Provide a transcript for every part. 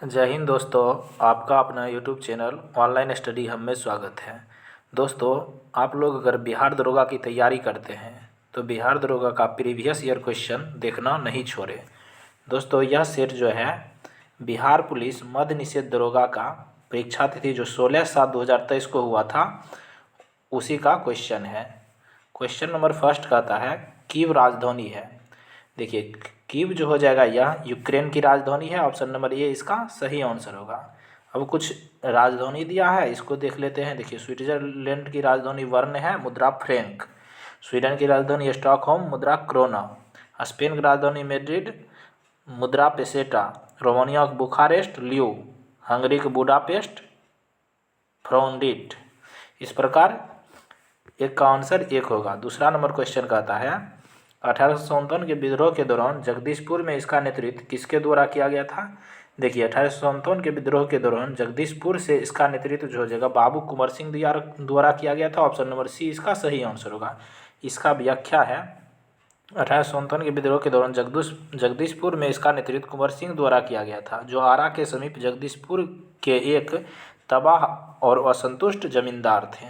जय हिंद दोस्तों। आपका अपना यूट्यूब चैनल ऑनलाइन स्टडी हम में स्वागत है। दोस्तों, आप लोग अगर बिहार दरोगा की तैयारी करते हैं तो बिहार दरोगा का प्रीवियस ईयर क्वेश्चन देखना नहीं छोड़े। दोस्तों, यह सेट जो है बिहार पुलिस मद्य निषेध दरोगा का परीक्षा तिथि जो 16/7/2023 को हुआ था उसी का क्वेश्चन है। क्वेश्चन नंबर फर्स्ट कहता है कीव राजधानी है। देखिए, कीव जो हो जाएगा यह यूक्रेन की राजधानी है। ऑप्शन नंबर ए इसका सही आंसर होगा। अब कुछ राजधानी दिया है, इसको देख लेते हैं। देखिए, स्विट्जरलैंड की राजधानी बर्न है, मुद्रा फ्रैंक। स्वीडन की राजधानी स्टॉकहोम, मुद्रा क्रोना। स्पेन की राजधानी मैड्रिड, मुद्रा पेसेटा। रोमानिया का बुखारेस्ट, ल्यू। हंगरी का बुडापेस्ट, फ्रॉन्डिट। इस प्रकार एक का आंसर एक होगा। दूसरा नंबर क्वेश्चन कहता है 1857 के विद्रोह के दौरान जगदीशपुर में इसका नेतृत्व किसके द्वारा किया गया था। देखिए, 1857 के विद्रोह के दौरान जगदीशपुर से इसका नेतृत्व जो हो जाएगा बाबू कुंवर सिंह द्वारा किया गया था। ऑप्शन नंबर सी इसका सही आंसर होगा। इसका व्याख्या है 1857 के विद्रोह के दौरान जगदीशपुर में इसका नेतृत्व कुंवर सिंह द्वारा किया गया था, जो आरा के समीप जगदीशपुर के एक तबाह और असंतुष्ट जमींदार थे।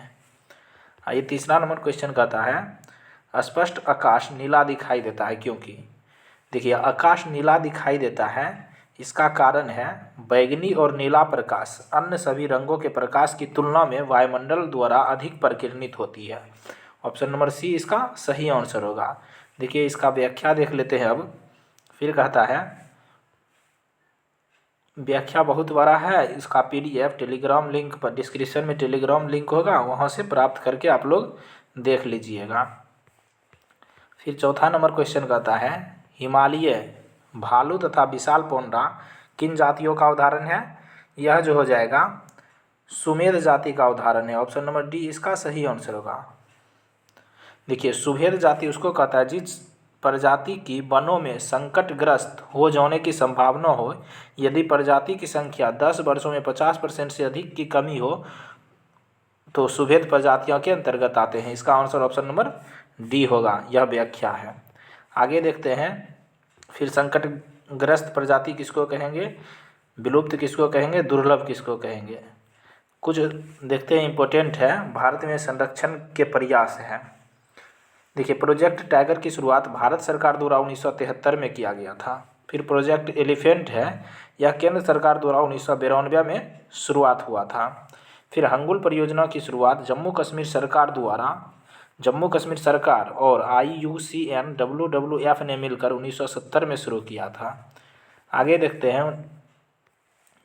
आइए, तीसरा नंबर क्वेश्चन कहता है स्पष्ट आकाश नीला दिखाई देता है क्योंकि। देखिए, आकाश नीला दिखाई देता है, इसका कारण है बैंगनी और नीला प्रकाश अन्य सभी रंगों के प्रकाश की तुलना में वायुमंडल द्वारा अधिक परिकिरणित होती है। ऑप्शन नंबर सी इसका सही आंसर होगा। देखिए, इसका व्याख्या देख लेते हैं। अब फिर कहता है व्याख्या बहुत बड़ा है, इसका पीडीएफ टेलीग्राम लिंक पर डिस्क्रिप्शन में टेलीग्राम लिंक होगा, वहाँ से प्राप्त करके आप लोग देख लीजिएगा। फिर चौथा नंबर क्वेश्चन कहता है हिमालय भालू तथा विशाल पौंडा किन जातियों का उदाहरण है। यह जो हो जाएगा सुमेध जाति का उदाहरण है। ऑप्शन नंबर डी इसका सही आंसर होगा। देखिए, सुमेध जाति उसको कहता है जिस प्रजाति की वनों में संकटग्रस्त हो जाने की संभावना हो, यदि प्रजाति की संख्या 10 वर्षों में 50% से अधिक की कमी हो तो सुभेद प्रजातियों के अंतर्गत आते हैं। इसका आंसर ऑप्शन नंबर डी होगा। यह व्याख्या है। आगे देखते हैं। फिर संकटग्रस्त प्रजाति किसको कहेंगे, विलुप्त किसको कहेंगे, दुर्लभ किसको कहेंगे। कुछ देखते हैं, इम्पोर्टेंट है। भारत में संरक्षण के प्रयास हैं। देखिए, प्रोजेक्ट टाइगर की शुरुआत भारत सरकार द्वारा 1973 में किया गया था। फिर प्रोजेक्ट एलिफेंट है, यह केंद्र सरकार द्वारा 1992 में शुरुआत हुआ था। फिर हंगुल परियोजना की शुरुआत जम्मू कश्मीर सरकार और IUCN WWF ने मिलकर 1970 में शुरू किया था। आगे देखते हैं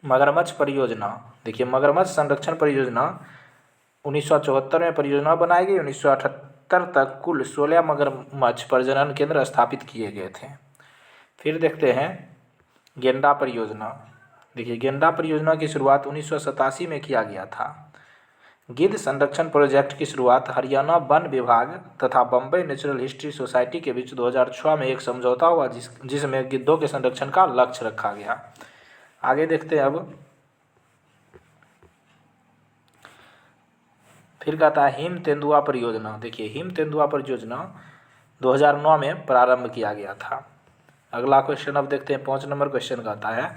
मगरमच्छ परियोजना। देखिए, मगरमच्छ संरक्षण परियोजना 1974 में परियोजना बनाई गई। 1978 तक कुल 16 मगरमच्छ प्रजनन केंद्र स्थापित किए गए थे। फिर देखते हैं गेंडा परियोजना। देखिए, गेंडा परियोजना की शुरुआत 1987 में किया गया था। गिद्ध संरक्षण प्रोजेक्ट की शुरुआत हरियाणा वन विभाग तथा बम्बई नेचुरल हिस्ट्री सोसाइटी के बीच 2006 में एक समझौता हुआ जिसमें गिद्धों के संरक्षण का लक्ष्य रखा गया। आगे देखते हैं। अब फिर कहता है हिम तेंदुआ परियोजना। देखिए, हिम तेंदुआ परियोजना 2009 में प्रारंभ किया गया था। अगला क्वेश्चन अब देखते हैं। 5 नंबर क्वेश्चन कहता है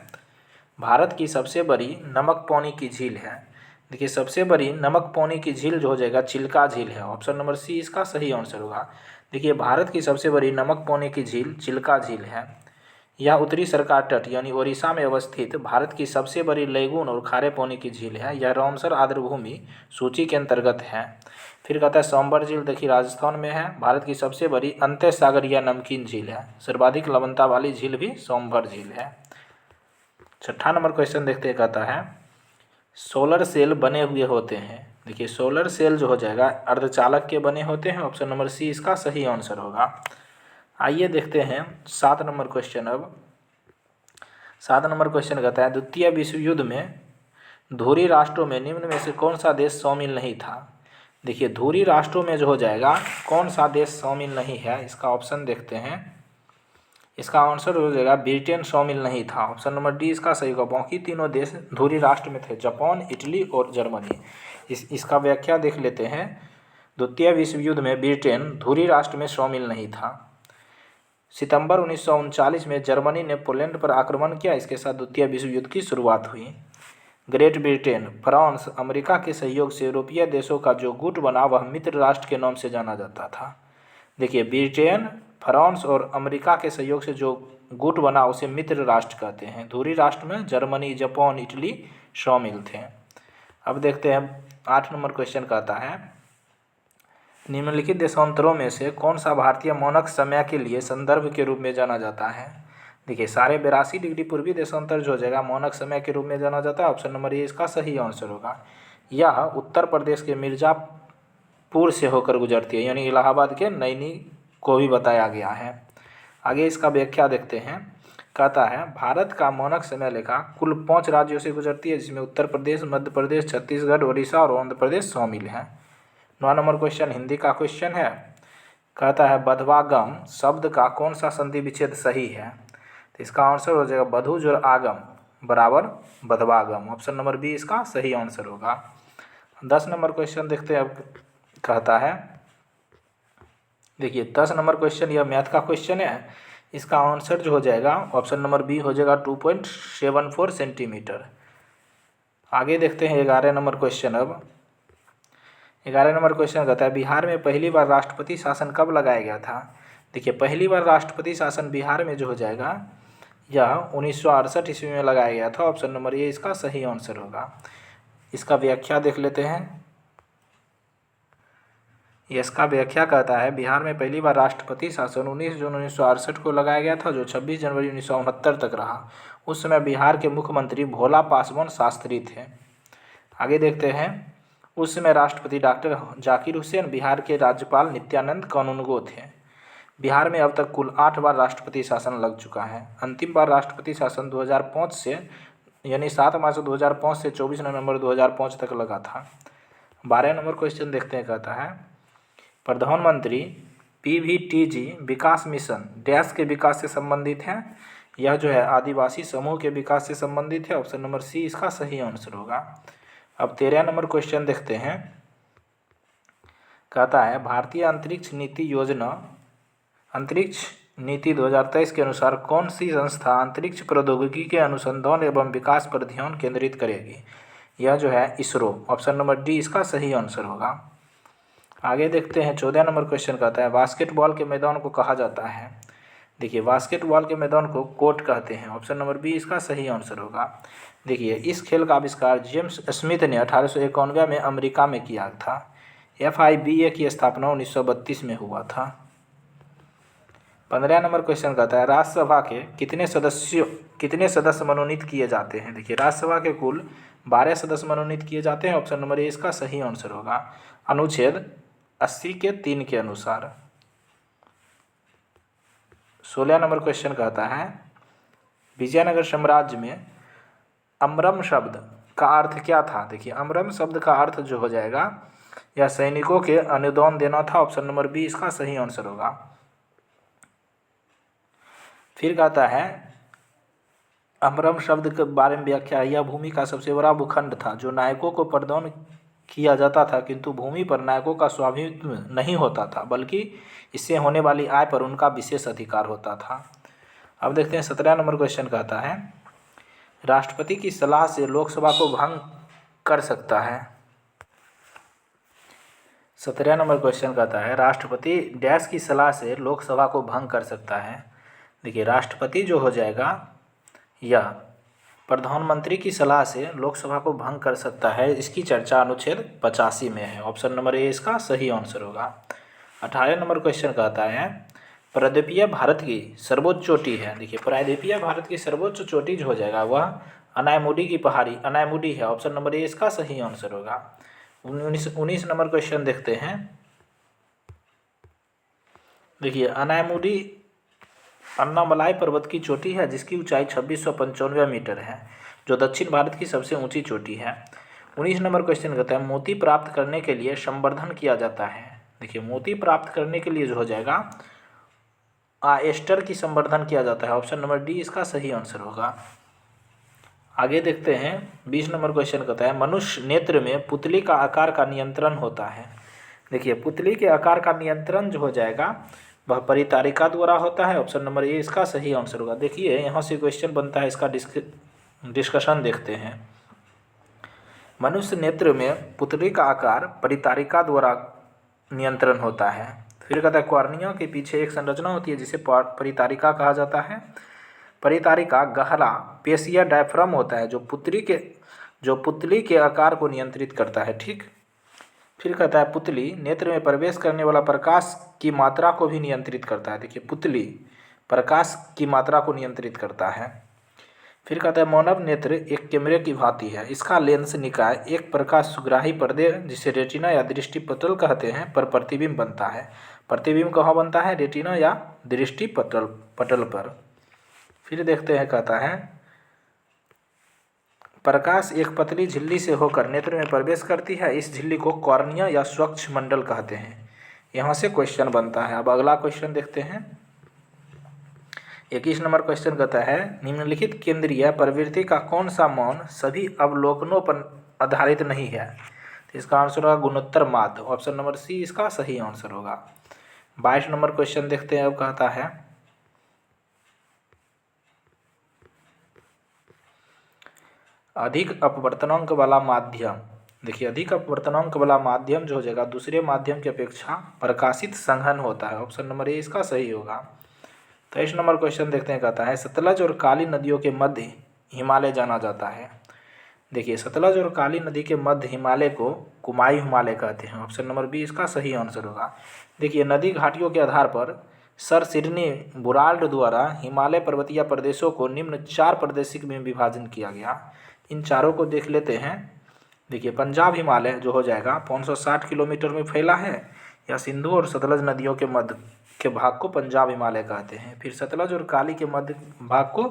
भारत की सबसे बड़ी नमक पानी की झील है। देखिए, सबसे बड़ी नमक पानी की झील जो हो जाएगा चिल्का झील है। ऑप्शन नंबर सी इसका सही आंसर होगा। देखिए, भारत की सबसे बड़ी नमक पानी की झील चिल्का झील है। यह उत्तरी सरकार तट यानी ओडिशा में अवस्थित भारत की सबसे बड़ी लैगून और खारे पानी की झील है। यह रामसर आर्द्रभूमि सूची के अंतर्गत है। फिर कहता है सोमबर झील, देखिए राजस्थान में है। भारत की सबसे बड़ी अंत्य सागरीय नमकीन झील है। सर्वाधिक लवणता वाली झील भी सोमबर झील है। 6ठा नंबर क्वेश्चन देखते हैं। कहता है सोलर सेल बने हुए होते हैं। देखिए, सोलर सेल जो हो जाएगा अर्धचालक के बने होते हैं। ऑप्शन नंबर सी इसका सही आंसर होगा। आइए देखते हैं 7 नंबर क्वेश्चन। अब 7 नंबर क्वेश्चन कहता है द्वितीय विश्व युद्ध में धुरी राष्ट्रों में निम्न में से कौन सा देश शामिल नहीं था। देखिए, धुरी राष्ट्रों में जो हो जाएगा कौन सा देश शामिल नहीं है, इसका ऑप्शन देखते हैं। इसका आंसर हो जाएगा ब्रिटेन शामिल नहीं था। ऑप्शन नंबर डी इसका सही होगा। बाकी तीनों देश धुरी राष्ट्र में थे, जापान, इटली और जर्मनी। इसका व्याख्या देख लेते हैं। द्वितीय विश्व युद्ध में ब्रिटेन धुरी राष्ट्र में शामिल नहीं था। सितंबर 1939 में जर्मनी ने पोलैंड पर आक्रमण किया, इसके साथ द्वितीय विश्व युद्ध की शुरुआत हुई। ग्रेट ब्रिटेन, फ्रांस, अमेरिका के सहयोग से यूरोपीय देशों का जो गुट बना वह मित्र राष्ट्र के नाम से जाना जाता था। देखिए, ब्रिटेन, फ्रांस और अमेरिका के सहयोग से जो गुट बना उसे मित्र राष्ट्र कहते हैं। धुरी राष्ट्र में जर्मनी, जापान, इटली शामिल थे। अब देखते हैं 8 नंबर क्वेश्चन कहता है, निम्नलिखित देशांतरों में से कौन सा भारतीय मानक समय के लिए संदर्भ के रूप में जाना जाता है। देखिए, सारे 82 डिग्री पूर्वी देशांतर जो हो जाएगा मानक समय के रूप में जाना जाता है। ऑप्शन नंबर ए इसका सही आंसर होगा। यह उत्तर प्रदेश के मिर्ज़ापुर से होकर गुजरती है, यानी इलाहाबाद के नैनी को भी बताया गया है। आगे इसका व्याख्या देखते हैं। कहता है, भारत का मानक समय रेखा कुल 5 राज्यों से गुजरती है, जिसमें उत्तर प्रदेश, मध्य प्रदेश, छत्तीसगढ़, उड़ीसा और आंध्र प्रदेश शामिल हैं। 9 नंबर क्वेश्चन हिंदी का क्वेश्चन है। कहता है, बधवागम शब्द का कौन सा संधि विच्छेद सही है। तो इसका आंसर हो जाएगा बधु जोड़ आगम बराबर बधवागम। ऑप्शन नंबर बी इसका सही आंसर होगा। 10 नंबर क्वेश्चन देखते हैं। अब कहता है, देखिए 10 नंबर क्वेश्चन यह मैथ का क्वेश्चन है। इसका आंसर जो हो जाएगा ऑप्शन नंबर बी हो जाएगा 2.74 सेंटीमीटर। आगे देखते हैं 11 नंबर क्वेश्चन। अब 11 नंबर क्वेश्चन कहता है, बिहार में पहली बार राष्ट्रपति शासन कब लगाया गया था। देखिए, पहली बार राष्ट्रपति शासन बिहार में जो हो जाएगा यह 1968 ईस्वी में लगाया गया था। ऑप्शन नंबर ए इसका सही आंसर होगा। इसका व्याख्या देख लेते हैं। इसका व्याख्या कहता है, बिहार में पहली बार राष्ट्रपति शासन 19 जून 1968 को लगाया गया था, जो 26 जनवरी 1969 तक रहा। उस समय बिहार के मुख्यमंत्री भोला पासवान शास्त्री थे। आगे देखते हैं। उस समय राष्ट्रपति डॉक्टर जाकिर हुसैन, बिहार के राज्यपाल नित्यानंद कानूनगो थे। बिहार में अब तक कुल 8 बार राष्ट्रपति शासन लग चुका है। अंतिम बार राष्ट्रपति शासन 2005 से, यानी 7 मार्च 2005 से 24 नवंबर 2005 तक लगा था। 12 नंबर क्वेश्चन देखते हैं। कहता है, प्रधानमंत्री PVTG विकास मिशन डैश के विकास से संबंधित है। यह जो है आदिवासी समूह के विकास से संबंधित है। ऑप्शन नंबर सी इसका सही आंसर होगा। अब 13 नंबर क्वेश्चन देखते हैं। कहता है, भारतीय अंतरिक्ष नीति 2023 के अनुसार कौन सी संस्था अंतरिक्ष प्रौद्योगिकी के अनुसंधान एवं विकास पर ध्यान केंद्रित करेगी। यह जो है इसरो। ऑप्शन नंबर डी इसका सही आंसर होगा। आगे देखते हैं। 14 नंबर क्वेश्चन कहता है, बास्केटबॉल के मैदान को कहा जाता है। देखिए, बास्केटबॉल के मैदान को कोर्ट कहते हैं। ऑप्शन नंबर बी इसका सही आंसर होगा। देखिए, इस खेल का आविष्कार जेम्स स्मिथ ने 1891 में अमेरिका में किया था। FIBA की स्थापना 1932 में हुआ था। 15 नंबर क्वेश्चन कहता है, राज्यसभा के कितने सदस्य मनोनीत किए जाते हैं। देखिए, राज्यसभा के कुल 12 सदस्य मनोनीत किए जाते हैं। ऑप्शन नंबर ए इसका सही आंसर होगा, अनुच्छेद 80 के 3 के अनुसार। 16 नंबर क्वेश्चन कहता है, विजयनगर साम्राज्य में अमरम शब्द का अर्थ क्या था। देखिए, अमरम शब्द का अर्थ जो हो जाएगा यह सैनिकों के अनुदान देना था। ऑप्शन नंबर बी इसका सही आंसर होगा। फिर कहता है, अमरम शब्द के बारे में व्याख्या, यह भूमि का सबसे बड़ा भूखंड था जो नायकों को प्रदान किया जाता था, किंतु भूमि पर नायकों का स्वामित्व नहीं होता था, बल्कि इससे होने वाली आय पर उनका विशेष अधिकार होता था। अब देखते हैं 17 नंबर क्वेश्चन कहता है, राष्ट्रपति की सलाह से लोकसभा को भंग कर सकता है। 17 नंबर क्वेश्चन कहता है, राष्ट्रपति डैश की सलाह से लोकसभा को भंग कर सकता है। देखिए, राष्ट्रपति जो हो जाएगा या प्रधानमंत्री की सलाह से लोकसभा को भंग कर सकता है। इसकी चर्चा अनुच्छेद 85 में है। ऑप्शन नंबर ए इसका सही आंसर होगा। 18 नंबर क्वेश्चन कहता है, प्रायद्वीपीय भारत की सर्वोच्च चोटी है। देखिए, प्रायद्वीपीय भारत की सर्वोच्च चोटी जो हो जाएगा वह अनायमुडी की पहाड़ी अनायमुडी है। ऑप्शन नंबर ए इसका सही आंसर होगा। 19 नंबर क्वेश्चन देखते हैं। देखिए, अनायमुडी अन्नामलाई पर्वत की चोटी है जिसकी ऊंचाई 2695 मीटर है, जो दक्षिण भारत की सबसे ऊंची चोटी है। 19 नंबर क्वेश्चन कहता है, मोती प्राप्त करने के लिए संवर्धन किया जाता है। देखिए, मोती प्राप्त करने के लिए जो हो जाएगा एस्टर की संवर्धन किया जाता है। ऑप्शन नंबर डी इसका सही आंसर होगा। आगे देखते हैं। 20 नंबर क्वेश्चन कहता है, मनुष्य नेत्र में पुतली का आकार का नियंत्रण होता है। देखिए, पुतली के आकार का नियंत्रण जो हो जाएगा वह परितारिका द्वारा होता है। ऑप्शन नंबर ए इसका सही आंसर होगा। देखिए यहाँ से क्वेश्चन बनता है, इसका डिस्कशन देखते हैं। मनुष्य नेत्र में पुतली का आकार परितारिका द्वारा नियंत्रण होता है। फिर कहता है कॉर्निया के पीछे एक संरचना होती है जिसे परितारिका कहा जाता है। परितारिका गहरा पेशिया डायफ्राम होता है जो पुतली के आकार को नियंत्रित करता है। ठीक। फिर कहता है पुतली नेत्र में प्रवेश करने वाला प्रकाश की मात्रा को भी नियंत्रित करता है। देखिए पुतली प्रकाश की मात्रा को नियंत्रित करता है। फिर कहता है मानव नेत्र एक कैमरे की भांति है। इसका लेंस निकाय एक प्रकाश सुग्राही पर्दे जिसे रेटिना या दृष्टि पटल कहते हैं पर प्रतिबिंब बनता है। प्रतिबिंब कहाँ बनता है? रेटिना या दृष्टि पटल पर। फिर देखते हैं, कहता है प्रकाश एक पतली झिल्ली से होकर नेत्र में प्रवेश करती है। इस झिल्ली को कॉर्निया या स्वच्छ मंडल कहते हैं। यहाँ से क्वेश्चन बनता है। अब अगला क्वेश्चन देखते हैं। 21 नंबर क्वेश्चन कहता है निम्नलिखित केंद्रीय प्रवृत्ति का कौन सा मौन सभी अवलोकनों पर आधारित नहीं है? तो इसका आंसर होगा गुणोत्तर माध्य। ऑप्शन नंबर सी इसका सही आंसर होगा। 22 नंबर क्वेश्चन देखते हैं। अब कहता है अधिक अपवर्तनांक वाला माध्यम। देखिए अधिक अपवर्तनांक वाला माध्यम जो हो जाएगा दूसरे माध्यम की अपेक्षा प्रकाशित संघन होता है। ऑप्शन नंबर ए इसका सही होगा। 23 नंबर क्वेश्चन देखते हैं। कहता है सतलज और काली नदियों के मध्य हिमालय जाना जाता है। देखिए सतलज और काली नदी के मध्य हिमालय को कुमाई हिमालय कहते हैं। ऑप्शन नंबर बी इसका सही आंसर होगा। देखिए नदी घाटियों के आधार पर सर सिडनी बुराल्ड द्वारा हिमालय पर्वतीय प्रदेशों को निम्न 4 प्रदेशिक में विभाजन किया गया। इन चारों को देख लेते हैं। देखिए पंजाब हिमालय जो हो जाएगा 560 किलोमीटर में फैला है, या सिंधु और सतलज नदियों के मध्य के भाग को पंजाब हिमालय कहते हैं। फिर सतलज और काली के मध्य भाग को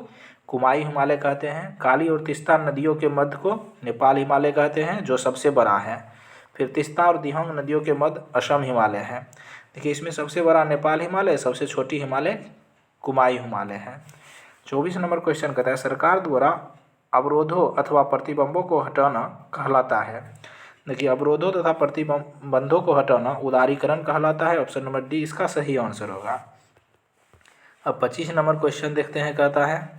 कुमाई हिमालय कहते हैं। काली और तिस्ता नदियों के मध्य को नेपाल हिमालय कहते हैं जो सबसे बड़ा है। फिर तिस्ता और दिहोंग नदियों के मध्य असम हिमालय है। देखिए इसमें सबसे बड़ा नेपाल हिमालय, सबसे छोटी हिमालय कुमाई हिमालय है। 24 नंबर क्वेश्चन कहता है सरकार द्वारा अवरोधों अथवा प्रतिबंधों को हटाना कहलाता है। देखिए अवरोधों तथा प्रतिबंधों को हटाना उदारीकरण कहलाता है। ऑप्शन नंबर डी इसका सही आंसर होगा। अब 25 नंबर क्वेश्चन देखते हैं। कहता है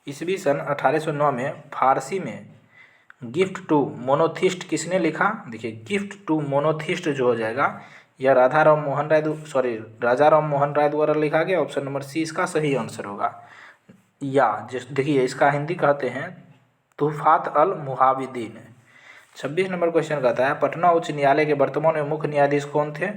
ईस्वी सन 1809 में फारसी में गिफ्ट टू मोनोथिस्ट किसने लिखा? देखिए गिफ्ट टू मोनोथिस्ट जो हो जाएगा यह राजा राम मोहन राय द्वारा लिखा गया। ऑप्शन नंबर सी इसका सही आंसर होगा। या देखिए इसका हिंदी कहते हैं तुफात अल मुहाविदीन। 26 नंबर क्वेश्चन कहता है पटना उच्च न्यायालय के वर्तमान में मुख्य न्यायाधीश कौन थे?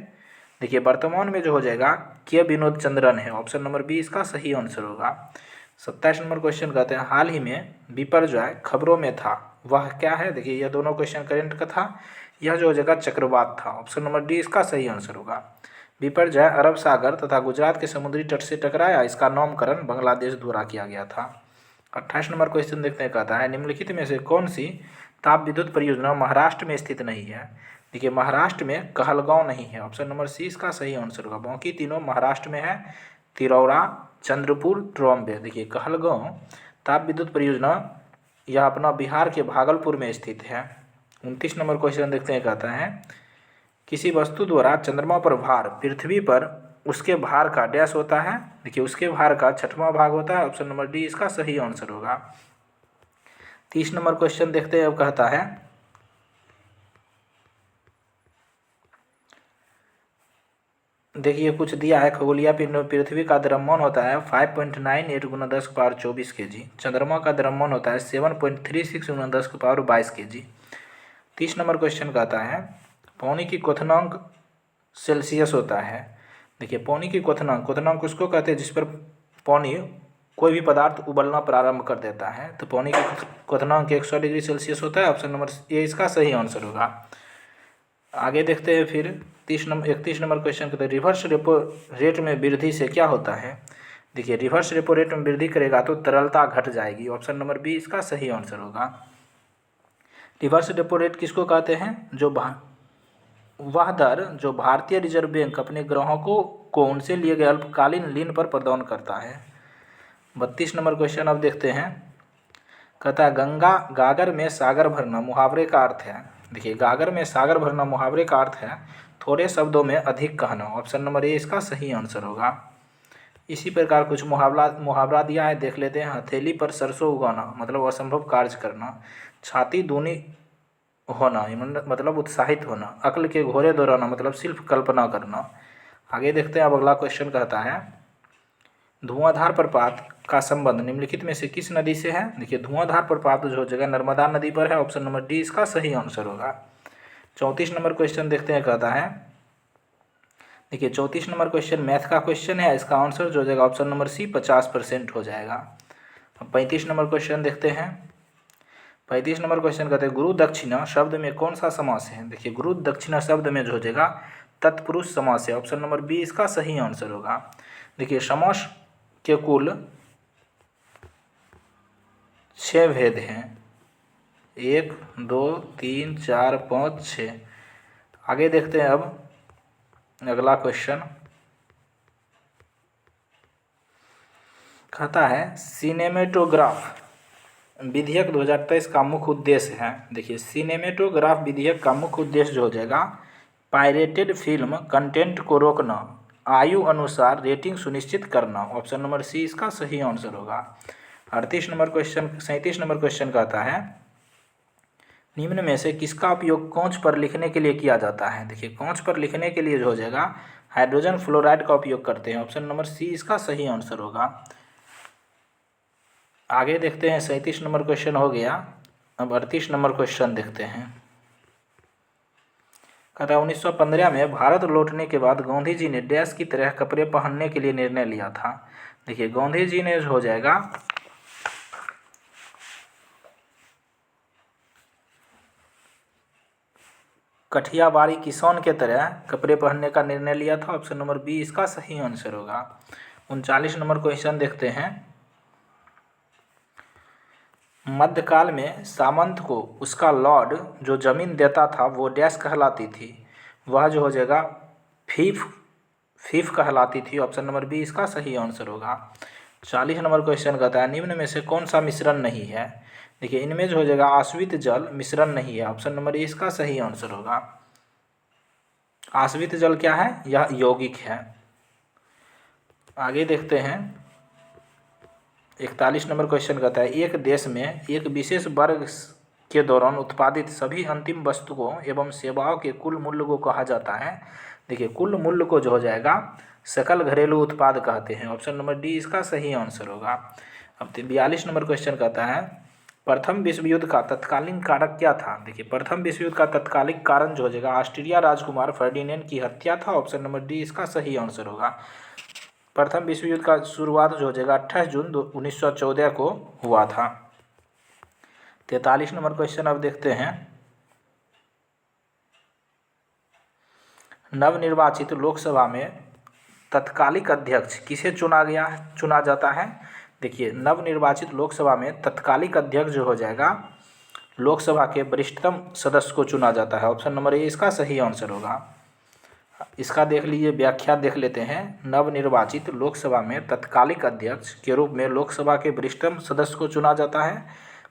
देखिए वर्तमान में जो हो जाएगा के विनोद चंद्रन है। ऑप्शन नंबर बी इसका सही आंसर होगा। 27 नंबर क्वेश्चन कहते हैं हाल ही में बिपरजॉय खबरों में था, वह क्या है? देखिए यह दोनों क्वेश्चन करेंट का था। यह जो हो जाएगा चक्रवात था। ऑप्शन नंबर डी इसका सही आंसर होगा। बिपरजॉय अरब सागर तथा गुजरात के समुद्री तट से टकराया। इसका नामकरण बांग्लादेश द्वारा किया गया था। 28 नंबर क्वेश्चन देखते हैं। कहता है निम्नलिखित में से कौन सी ताप विद्युत परियोजना महाराष्ट्र में स्थित नहीं है? देखिए महाराष्ट्र में कहलगांव नहीं है। ऑप्शन नंबर सी इसका सही आंसर होगा। बाकी तीनों महाराष्ट्र में है, तिरौरा, चंद्रपुर, ट्रॉम्बे। देखिए कहलगांव ताप विद्युत परियोजना यह अपना बिहार के भागलपुर में स्थित है। 29 नंबर क्वेश्चन देखते हैं। कहता है किसी वस्तु द्वारा चंद्रमा पर भार पृथ्वी पर उसके भार का डैश होता है? देखिए उसके भार का 6वां भाग होता है। ऑप्शन नंबर डी इसका सही आंसर होगा। 30 नंबर क्वेश्चन देखते हैं। अब कहता है देखिए कुछ दिया है खगोलीय पिंड में पृथ्वी का द्रव्यमान होता है 5.98 × 10⁻24 kg। चंद्रमा का द्रव्यमान होता है 7.36 × 10⁻22 kg। 30 नंबर क्वेश्चन कहता है पानी की क्वथनांक सेल्सियस होता है। देखिए पानी की क्वथनांक उसको कहते हैं जिस पर पानी कोई भी पदार्थ उबलना प्रारंभ कर देता है। तो पानी की क्वथनांक 100 डिग्री सेल्सियस होता है। ऑप्शन नंबर ए इसका सही आंसर होगा। आगे देखते हैं। फिर 31 नंबर क्वेश्चन कहते हैं रिवर्स रेपो रेट में वृद्धि से क्या होता है? देखिए रिवर्स रेपो रेट में वृद्धि करेगा तो तरलता घट जाएगी। ऑप्शन नंबर बी इसका सही आंसर होगा। रिवर्स रेपो रेट किसको कहते हैं? वह दर जो भारतीय रिजर्व बैंक अपने ग्राहकों को उनसे लिए गए अल्पकालीन ऋण पर प्रदान करता है। 32 नंबर क्वेश्चन अब देखते हैं। कहता है गागर में सागर भरना मुहावरे का अर्थ है। देखिए गागर में सागर भरना मुहावरे का अर्थ है थोड़े शब्दों में अधिक कहना, ऑप्शन नंबर ए इसका सही आंसर होगा। इसी प्रकार कुछ मुहावरा दिया है, देख लेते हैं। हथेली पर सरसों उगाना मतलब असंभव कार्य करना। छाती दूनी होना मतलब उत्साहित होना। अक्ल के घोड़े दौड़ाना मतलब सिर्फ कल्पना करना। आगे देखते हैं। अब अगला क्वेश्चन कहता है धुआंधार प्रपात का संबंध निम्नलिखित में से किस नदी से है। देखिए धुआंधार प्रपात जो जगह नर्मदा नदी पर है, ऑप्शन नंबर डी इसका सही आंसर होगा। 34 नंबर क्वेश्चन देखते हैं, कहता है देखिए 34 नंबर क्वेश्चन मैथ का क्वेश्चन है। इसका आंसर जो हो जाएगा ऑप्शन नंबर सी 50% हो जाएगा। अब 35 नंबर क्वेश्चन देखते हैं। 35 नंबर क्वेश्चन कहते हैं गुरु दक्षिणा शब्द में कौन सा समास है। देखिए गुरु दक्षिणा शब्द में जो हो जाएगा तत्पुरुष समास है, ऑप्शन नंबर बी इसका सही आंसर होगा। देखिए समास के कुल 6 भेद हैं, 1 2 3 4 5 6। आगे देखते हैं। अब अगला क्वेश्चन कहता है सिनेमेटोग्राफ विधेयक 2023 का मुख्य उद्देश्य है। देखिए सिनेमेटोग्राफ विधेयक का मुख्य उद्देश्य जो हो जाएगा पायरेटेड फिल्म कंटेंट को रोकना, आयु अनुसार रेटिंग सुनिश्चित करना, ऑप्शन नंबर सी इसका सही आंसर होगा। 37 नंबर क्वेश्चन कहता है निम्न में से किसका उपयोग कांच पर लिखने के लिए किया जाता है। देखिए कांच पर लिखने के लिए जो हो जाएगा हाइड्रोजन फ्लोराइड का उपयोग करते हैं, ऑप्शन नंबर सी इसका सही आंसर होगा। आगे देखते हैं। 37 नंबर क्वेश्चन हो गया। अब 38 नंबर क्वेश्चन देखते हैं। कहता है 1915 में भारत लौटने के बाद गांधी जी ने डैश की तरह कपड़े पहनने के लिए निर्णय लिया था। देखिए गांधी जी ने जो हो जाएगा कठियावाड़ी किसान के तरह कपड़े पहनने का निर्णय लिया था, ऑप्शन नंबर बी इसका सही आंसर होगा। 39 नंबर क्वेश्चन देखते हैं। मध्यकाल में सामंत को उसका लॉर्ड जो जमीन देता था वो डैश कहलाती थी, वह जो हो जाएगा फीफ कहलाती थी, ऑप्शन नंबर बी इसका सही आंसर होगा। 40 नंबर क्वेश्चन कहता है निम्न में से कौन सा मिश्रण नहीं है। देखिए इनमें जो हो जाएगा आश्वित जल मिश्रण नहीं है, ऑप्शन नंबर ए इसका सही आंसर होगा। आश्वित जल क्या है, यह यौगिक है। आगे देखते हैं। 41 नंबर क्वेश्चन कहता है एक देश में एक विशेष वर्ग के दौरान उत्पादित सभी अंतिम वस्तुओं एवं सेवाओं के कुल मूल्य को कहा जाता है। देखिए कुल मूल्य को जो हो जाएगा सकल घरेलू उत्पाद कहते हैं, ऑप्शन नंबर डी इसका सही आंसर होगा। अब 42 नंबर क्वेश्चन कहता है प्रथम विश्व युद्ध का तत्कालीन कारक क्या था। देखिए प्रथम विश्व युद्ध का तत्कालिक कारण जो हो जाएगा ऑस्ट्रिया राजकुमार फर्डिनेंड की हत्या था, ऑप्शन नंबर डी इसका सही आंसर होगा। प्रथम विश्व युद्ध का शुरुआत जो हो जाएगा 28 जून 1914 को हुआ था। 43 नंबर क्वेश्चन अब देखते हैं। नवनिर्वाचित लोकसभा में तत्कालिक अध्यक्ष किसे चुना जाता है। देखिए नवनिर्वाचित लोकसभा में तत्कालिक अध्यक्ष जो हो जाएगा लोकसभा के वरिष्ठतम सदस्य को चुना जाता है, ऑप्शन नंबर ए इसका सही आंसर होगा। इसका देख लीजिए, व्याख्या देख लेते हैं। नवनिर्वाचित लोकसभा में तत्कालिक अध्यक्ष के रूप में लोकसभा के वरिष्ठतम सदस्य को चुना जाता है।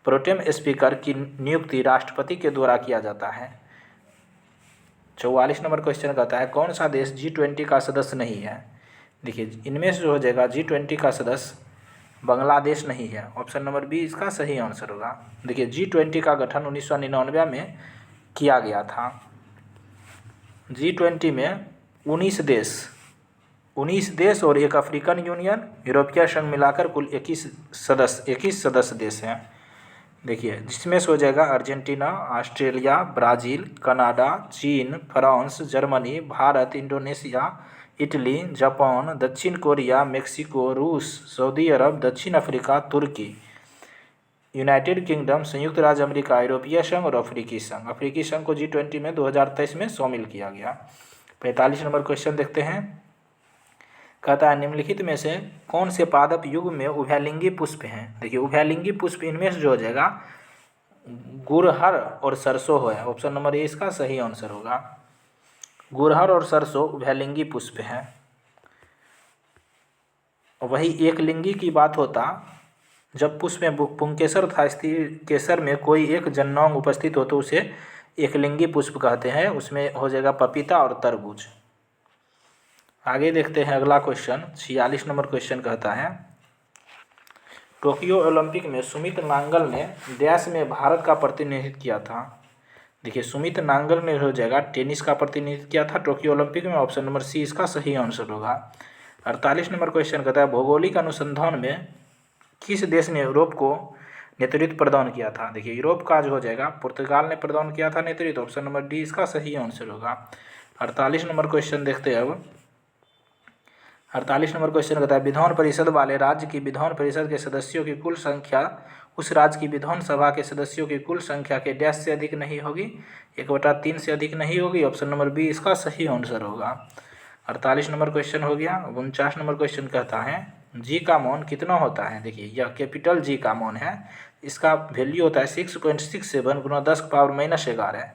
प्रोटेम स्पीकर की नियुक्ति राष्ट्रपति के द्वारा किया जाता है। 44 नंबर क्वेश्चन कहता है कौन सा देश G20 का सदस्य नहीं है। देखिए इनमें से जो हो जाएगा G20 का सदस्य बांग्लादेश नहीं है, ऑप्शन नंबर बी इसका सही आंसर होगा। देखिए G20 का गठन 1999 में किया गया था। G20 में 19 देश और एक अफ्रीकन यूनियन यूरोपीय संघ मिलाकर कुल 21 सदस्य देश हैं। देखिए जिसमें से हो जाएगा अर्जेंटीना, ऑस्ट्रेलिया, ब्राज़ील, कनाडा, चीन, France, Germany, Bharat, Indonesia, Italy, Japan, दक्षिण कोरिया, मेक्सिको, रूस, सऊदी अरब, दक्षिण अफ्रीका, तुर्की, यूनाइटेड किंगडम, संयुक्त राज्य अमेरिका, यूरोपीय संघ और अफ्रीकी संघ। अफ्रीकी संघ को G20 में 2023 में शामिल किया गया। 45 नंबर क्वेश्चन देखते हैं। कहता है निम्नलिखित में से कौन से पादप युग में उभयलिंगी पुष्प हैं। देखिए उभयलिंगी पुष्प इनमें से जो हो जाएगा गुड़हल और सरसों है, ऑप्शन नंबर ए इसका सही आंसर होगा। गुड़हल और सरसों उभयलिंगी पुष्प हैं। वही एक लिंगी की बात होता जब पुष्प में पुंकेसर तथा स्त्री केसर में कोई एक जननांग उपस्थित हो तो उसे एकलिंगी पुष्प कहते हैं, उसमें हो जाएगा पपीता और तरबूज। आगे देखते हैं अगला क्वेश्चन, 46 नंबर क्वेश्चन कहता है टोक्यो ओलंपिक में सुमित नांगल ने डैश में भारत का प्रतिनिधित्व किया था। देखिए सुमित नांगल ने हो जाएगा टेनिस का प्रतिनिधित्व किया था टोक्यो ओलंपिक में, ऑप्शन नंबर सी इसका सही आंसर होगा। 48 नंबर क्वेश्चन कहता है भौगोलिक अनुसंधान में किस देश ने यूरोप को नेतृत्व प्रदान किया था। देखिए यूरोप का जो हो जाएगा पुर्तगाल ने प्रदान किया था नेतृत्व, ऑप्शन नंबर डी इसका सही आंसर होगा। 48 नंबर क्वेश्चन देखते हैं अब। 48 नंबर क्वेश्चन कहता है विधान परिषद वाले राज्य की विधान परिषद के सदस्यों की कुल संख्या उस राज्य की विधानसभा के सदस्यों की कुल संख्या के डैश से अधिक नहीं होगी, 1/3 से अधिक नहीं होगी, ऑप्शन नंबर बी इसका सही आंसर होगा। 48 नंबर क्वेश्चन हो गया। 49 नंबर क्वेश्चन कहता है जी का मान कितना होता है। देखिए यह कैपिटल जी का मान है, इसका वैल्यू होता है 6.67 गुना 10⁻⁻11।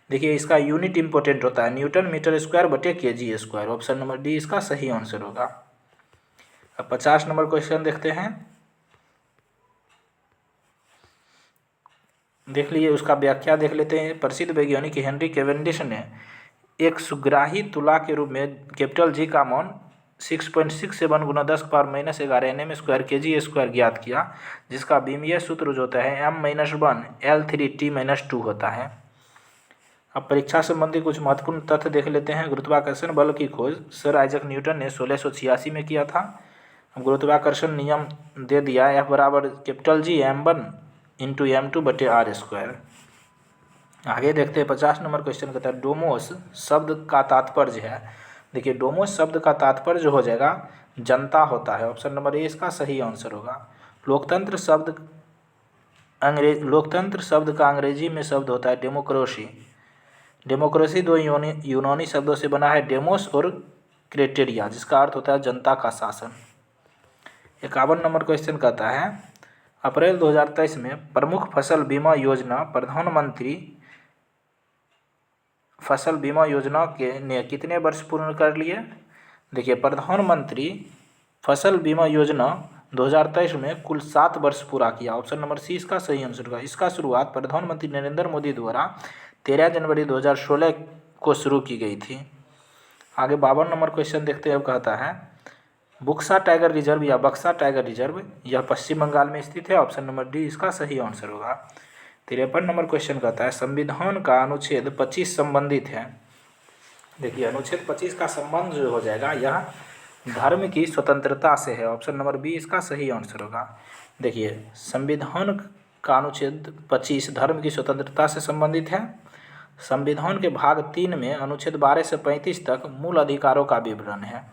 देखिए इसका यूनिट इंपॉर्टेंट होता है न्यूटन मीटर स्क्वायर बटे KG square, option number D इसका सही आंसर होगा। अब 50 नंबर क्वेश्चन देखते हैं, देख लीजिए उसका व्याख्या देख लेते हैं। प्रसिद्ध वैज्ञानिक हेनरी कैवेंडिश ने एक सुग्राही तुला के रूप में कैपिटल जी का मान 6.67 गुना 10⁻⁻11 nm स्क्वायर केजी स्क्वायर ज्ञात किया, जिसका बीमीय सूत्र जो होता है m-1 L3T-2 होता है। अब परीक्षा संबंधी कुछ महत्वपूर्ण तथ्य देख लेते हैं। गुरुत्वाकर्षण बल की खोज सर आइजक न्यूटन ने 1686 में किया था। गुरुत्वाकर्षण नियम दे दिया F बराबर capital G m1 into m2 बटे r स्क्वायर। आगे देखते हैं 50 नंबर क्वेश्चन कहता है डोमोस शब्द का तात्पर्य है। देखिए डोमोस शब्द का तात्पर्य जो हो जाएगा जनता होता है, ऑप्शन नंबर ए इसका सही आंसर होगा। लोकतंत्र शब्द का अंग्रेजी में शब्द होता है डेमोक्रेसी। डेमोक्रेसी दो यूनानी शब्दों से बना है, डेमोस और क्रेटेरिया, जिसका अर्थ होता है जनता का शासन। 51 नंबर क्वेश्चन कहता है अप्रैल 2023 में प्रमुख फसल बीमा योजना प्रधानमंत्री फसल बीमा योजना के ने कितने वर्ष पूर्ण कर लिए। देखिए प्रधानमंत्री फसल बीमा योजना 2023 में कुल 7 वर्ष पूरा किया, ऑप्शन नंबर सी इसका सही आंसर होगा। इसका शुरुआत प्रधानमंत्री नरेंद्र मोदी द्वारा 13 जनवरी 2016 को शुरू की गई थी। आगे 52 नंबर क्वेश्चन देखते हैं। अब कहता है बुक्सा टाइगर रिजर्व या बक्सा टाइगर रिजर्व यह पश्चिम बंगाल में स्थित है, ऑप्शन नंबर डी इसका सही आंसर होगा। 53 नंबर क्वेश्चन कहता है संविधान का अनुच्छेद 25 संबंधित है। देखिए अनुच्छेद 25 का संबंध जो हो जाएगा यह धर्म की स्वतंत्रता से है, ऑप्शन नंबर बी इसका सही आंसर होगा। देखिए संविधान का अनुच्छेद 25 धर्म की स्वतंत्रता से संबंधित है। संविधान के भाग 3 में अनुच्छेद 12 से 35 तक मूल अधिकारों का विवरण है।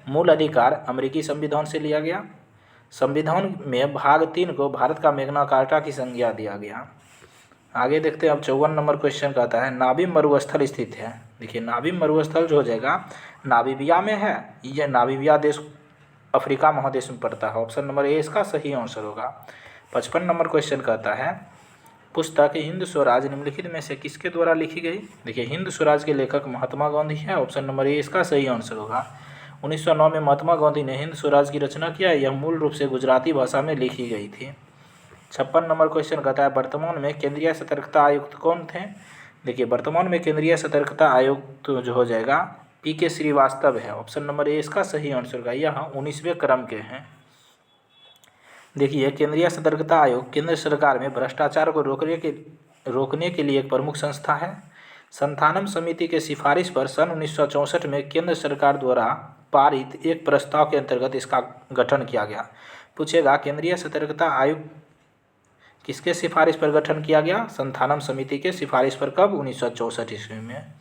मूल अधिकार अमेरिकी संविधान से लिया गया। संविधान में भाग 3 को भारत का मैग्ना कार्टा की संज्ञा दिया गया। आगे देखते हैं। अब 54 नंबर क्वेश्चन कहता है नाबी मरुस्थल स्थित है। देखिए नाबी मरुस्थल जो हो जाएगा नामीबिया में है, यह नामीबिया देश अफ्रीका महादेश में पड़ता है, ऑप्शन नंबर ए इसका सही आंसर होगा। 55 नंबर क्वेश्चन कहता है पुस्तक हिंद स्वराज निम्नलिखित में से किसके द्वारा लिखी गई। देखिए हिंद स्वराज के लेखक महात्मा गांधी है, ऑप्शन नंबर ए इसका सही आंसर होगा। 1909 में महात्मा गांधी ने हिंद स्वराज की रचना किया, यह मूल रूप से गुजराती भाषा में लिखी गई थी। 56 नंबर क्वेश्चन कहता है वर्तमान में केंद्रीय सतर्कता आयुक्त कौन थे। देखिए वर्तमान में केंद्रीय सतर्कता आयुक्त जो हो जाएगा PK श्रीवास्तव है, ऑप्शन नंबर ए इसका सही आंसर होगा। यह 19वें क्रम के हैं। देखिए केंद्रीय सतर्कता आयोग केंद्र सरकार में भ्रष्टाचार को रोकने के लिए एक प्रमुख संस्था है। संथानम समिति के सिफारिश पर सन 1964 में केंद्र सरकार द्वारा पारित एक प्रस्ताव के अंतर्गत इसका गठन किया गया। पूछेगा केंद्रीय सतर्कता आयोग किसके सिफारिश पर गठन किया गया। संथानम समिति के सिफारिश पर कब, 1964 ईस्वी में।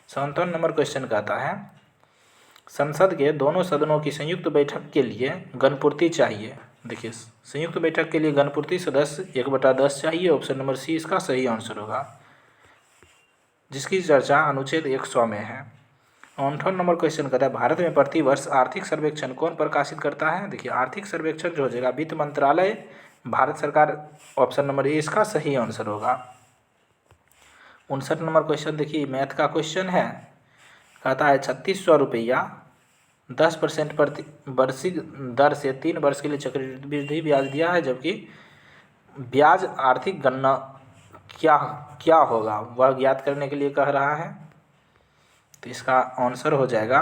57 नंबर क्वेश्चन कहता है संसद के दोनों सदनों की संयुक्त बैठक के लिए गणपूर्ति चाहिए। देखिए संयुक्त बैठक के लिए गणपूर्ति सदस्य 1/10 चाहिए, ऑप्शन नंबर सी इसका सही आंसर होगा, जिसकी चर्चा अनुच्छेद 100 में है। 58 नंबर क्वेश्चन कहता है भारत में प्रतिवर्ष आर्थिक सर्वेक्षण कौन प्रकाशित करता है। देखिए आर्थिक सर्वेक्षण जो हो जाएगा वित्त मंत्रालय, भारत सरकार, ऑप्शन नंबर ए इसका सही आंसर होगा। 59 नंबर क्वेश्चन देखिए मैथ का क्वेश्चन है, कहता है 3600 रुपया 10% प्रति वार्षिक दर से 3 वर्ष के लिए चक्रवृद्धि ब्याज दिया है, जबकि ब्याज आर्थिक गणना क्या क्या होगा वह ज्ञात करने के लिए कह रहा है। तो इसका आंसर हो जाएगा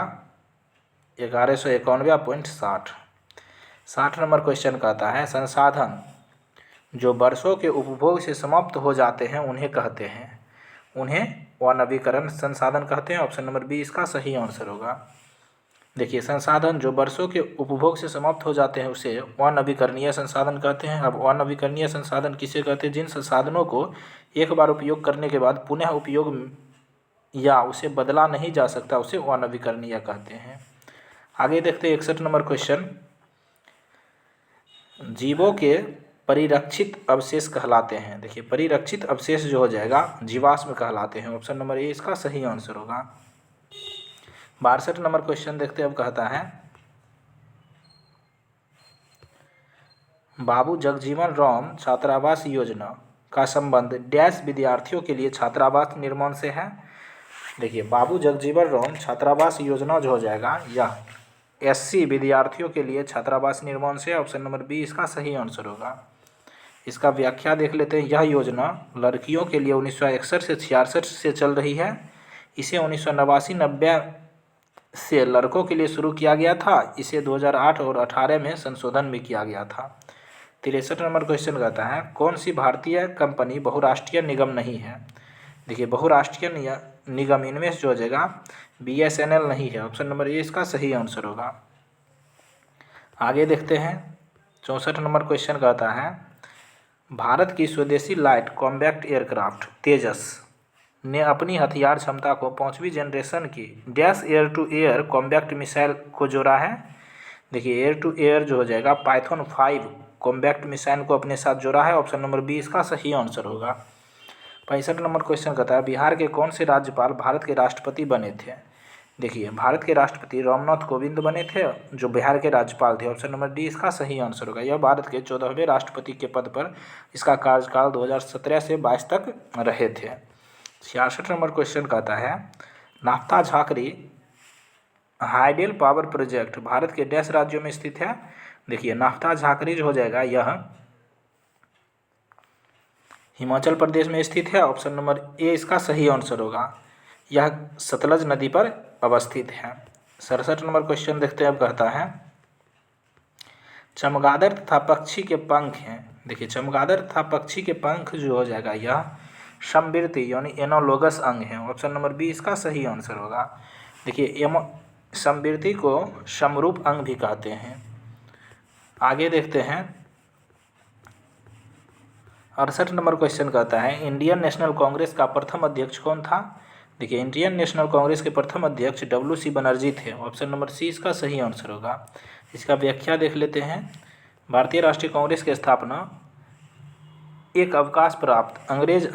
1191.60। 60 नंबर क्वेश्चन कहता है संसाधन जो वर्षों के उपभोग से समाप्त हो जाते हैं उन्हें कहते हैं, उन्हें अनवीकरण संसाधन कहते हैं। ऑप्शन नंबर बी इसका सही आंसर होगा। देखिए संसाधन जो वर्षों के उपभोग से समाप्त हो जाते हैं उसे अनवीकरणीय संसाधन कहते हैं। अब अनवीकरणीय संसाधन किसे कहते हैं? जिन संसाधनों को एक बार उपयोग करने के बाद पुनः उपयोग या उसे बदला नहीं जा सकता उसे अनवीकरणीय कहते हैं। आगे देखते हैं 61 नंबर क्वेश्चन। जीवों के परिरक्षित अवशेष कहलाते हैं। देखिए परिरक्षित अवशेष जो हो जाएगा जीवाश्म कहलाते हैं। ऑप्शन नंबर ए इसका सही आंसर होगा। 62 नंबर क्वेश्चन देखते हैं। अब कहता है बाबू जगजीवन राम छात्रावास योजना का संबंध डैश विद्यार्थियों के लिए छात्रावास निर्माण से है। देखिए बाबू जगजीवन राम छात्रावास योजना जो हो जाएगा यह एससी विद्यार्थियों के लिए छात्रावास निर्माण से। ऑप्शन नंबर बी इसका सही आंसर होगा। इसका व्याख्या देख लेते हैं। यह योजना लड़कियों के लिए 1961 से 66 से चल रही है। इसे 1989-90 से लड़कों के लिए शुरू किया गया था। इसे 2008 और 2018 में संशोधन भी किया गया था। 63 नंबर क्वेश्चन कहता है कौन सी भारतीय कंपनी बहुराष्ट्रीय निगम नहीं है। देखिए बहुराष्ट्रीय निगम इनमें जो हो जाएगा BSNL नहीं है। ऑप्शन नंबर ए इसका सही आंसर होगा। आगे देखते हैं 64 नंबर क्वेश्चन कहता है भारत की स्वदेशी लाइट कॉम्बैक्ट एयरक्राफ्ट तेजस ने अपनी हथियार क्षमता को 5वीं जनरेशन की dash air to air combat missile को जोड़ा है। देखिए एयर टू एयर जो हो जाएगा पाइथन 5 कॉम्बैक्ट मिसाइल को अपने साथ जोड़ा है। ऑप्शन नंबर बी इसका सही आंसर होगा। 65 नंबर क्वेश्चन कहता है बिहार के कौन से राज्यपाल भारत के राष्ट्रपति बने थे। देखिए भारत के राष्ट्रपति रामनाथ कोविंद बने थे जो बिहार के राज्यपाल थे। ऑप्शन नंबर डी इसका सही आंसर होगा। यह भारत के 14वें राष्ट्रपति के पद पर इसका कार्यकाल 2017 से 22 तक रहे थे। 66 नंबर क्वेश्चन कहता है नाफ्ता Jhakri hydel power project Bharat के डैश राज्यों में स्थित है। देखिए नाफ्ता झाकरी जो हो जाएगा यह हिमाचल प्रदेश में स्थित है। ऑप्शन नंबर ए इसका सही आंसर होगा। यह सतलज नदी पर अवस्थित है। 67 नंबर क्वेश्चन देखते हैं। अब कहता है चमगादड़ तथा पक्षी के पंख हैं। देखिए चमगादड़ तथा पक्षी के पंख जो हो जाएगा यह समवृत्ति यानी एनालोगस अंग है। ऑप्शन नंबर बी इसका सही आंसर होगा। देखिए समवृत्ति को समरूप अंग भी कहते हैं। आगे देखते हैं 68 नंबर क्वेश्चन कहता है इंडियन नेशनल कांग्रेस का प्रथम अध्यक्ष कौन था। देखिए इंडियन नेशनल कांग्रेस के प्रथम अध्यक्ष WC बनर्जी थे। ऑप्शन नंबर सी इसका सही आंसर होगा। इसका व्याख्या देख लेते हैं। भारतीय राष्ट्रीय कांग्रेस की स्थापना एक अवकाश प्राप्त अंग्रेज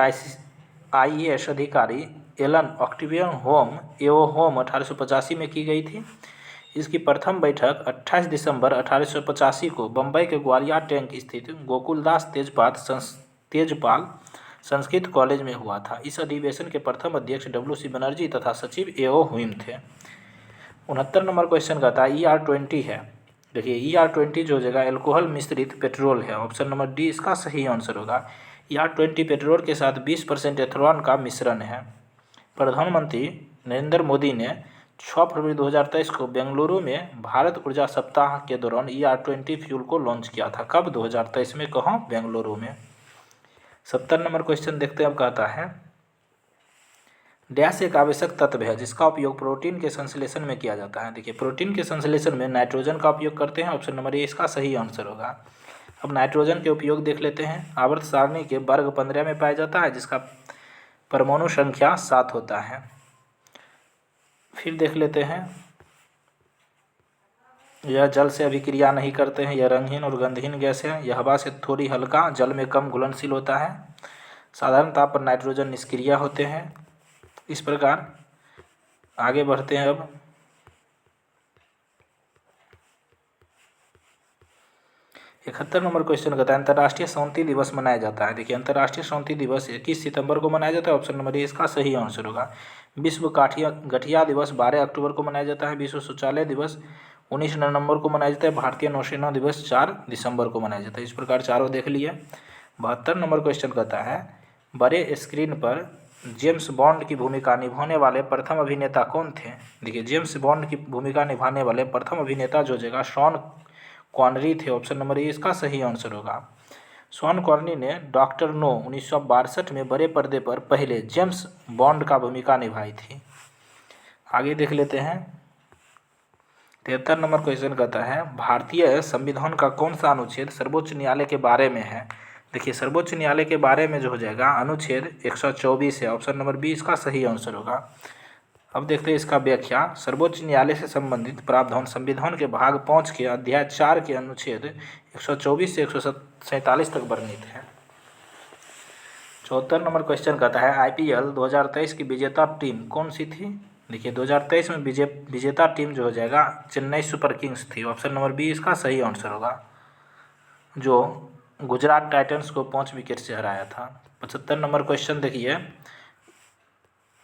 IAS अधिकारी एलन ऑक्टेवियन होम 1885 में की गई थी। इसकी प्रथम बैठक 28 दिसंबर 1885 को बम्बई के ग्वालियर टैंक स्थित गोकुलदास तेजपाल संस्कृत कॉलेज में हुआ था। इस अधिवेशन के प्रथम अध्यक्ष WC बनर्जी तथा सचिव A.O. हुइम थे। 69 नंबर क्वेश्चन कहता है ER20 है। देखिए ER20 जो हो जाएगा एल्कोहल मिश्रित पेट्रोल है। ऑप्शन नंबर डी इसका सही आंसर होगा। ER20 पेट्रोल के साथ 20% एथेनॉल का मिश्रण है। प्रधानमंत्री नरेंद्र मोदी ने 6 फरवरी 2023 को बेंगलुरु में भारत ऊर्जा सप्ताह के दौरान ER20 फ्यूल को लॉन्च किया था। कब? 2023 में। कहाँ? बेंगलुरु में। 70 नंबर क्वेश्चन देखते हैं। अब कहता है डैश एक आवश्यक तत्व है जिसका उपयोग प्रोटीन के संश्लेषण में किया जाता है। देखिए प्रोटीन के संश्लेषण में नाइट्रोजन का उपयोग करते हैं। ऑप्शन नंबर ए इसका सही आंसर होगा। अब नाइट्रोजन के उपयोग देख लेते हैं। आवर्त सारणी के वर्ग 15 में पाया जाता है जिसका परमाणु संख्या 7 होता है। फिर देख लेते हैं यह जल से अभिक्रिया नहीं करते हैं। यह रंगहीन और गंधहीन गैस है। यह हवा से थोड़ी हल्का, जल में कम घुलनशील होता है। साधारण ताप पर नाइट्रोजन निष्क्रिय होते हैं। इस प्रकार आगे बढ़ते हैं। अब 71 नंबर क्वेश्चन कहता है अंतर्राष्ट्रीय शांति दिवस मनाया जाता है। देखिए अंतर्राष्ट्रीय शांति दिवस 21 सितंबर को मनाया जाता है। ऑप्शन नंबर ए इसका सही आंसर होगा। विश्व गठिया दिवस 12 अक्टूबर को मनाया जाता है। विश्व शौचालय दिवस 19 नवंबर को मनाया जाता है। भारतीय नौसेना दिवस 4 दिसंबर को मनाया जाता है। इस प्रकार चारों देख लिए। 72 नंबर क्वेश्चन कहता है बड़े स्क्रीन पर जेम्स बॉन्ड की भूमिका निभाने वाले प्रथम अभिनेता कौन थे? देखिए, जेम्स बॉन्ड की भूमिका निभाने वाले प्रथम अभिनेता जो जगह शॉन कॉनरी थे। ऑप्शन नंबर ए इसका सही आंसर होगा। शॉन कॉनरी ने डॉक्टर नो 1962 में बड़े पर्दे पर पहले जेम्स बॉन्ड का भूमिका निभाई थी। आगे देख लेते हैं। 73 नंबर क्वेश्चन कहता है, भारतीय संविधान का कौन सा अनुच्छेद सर्वोच्च न्यायालय के बारे में है? देखिए, सर्वोच्च न्यायालय के बारे में जो हो जाएगा अनुच्छेद 124 है। ऑप्शन नंबर बी इसका सही आंसर होगा। अब देखते हैं इसका व्याख्या। सर्वोच्च न्यायालय से संबंधित प्रावधान संविधान के भाग 5 के अध्याय 4 के अनुच्छेद 124 से 147 तक वर्णित है। 74 नंबर क्वेश्चन कहता है, IPL 2023 की विजेता टीम कौन सी थी? देखिए, 2023 में विजेता टीम जो हो जाएगा चेन्नई सुपर किंग्स थी। ऑप्शन नंबर बी इसका सही आंसर होगा, जो गुजरात टाइटंस को 5 विकेट से हराया था। 75 नंबर क्वेश्चन देखिए,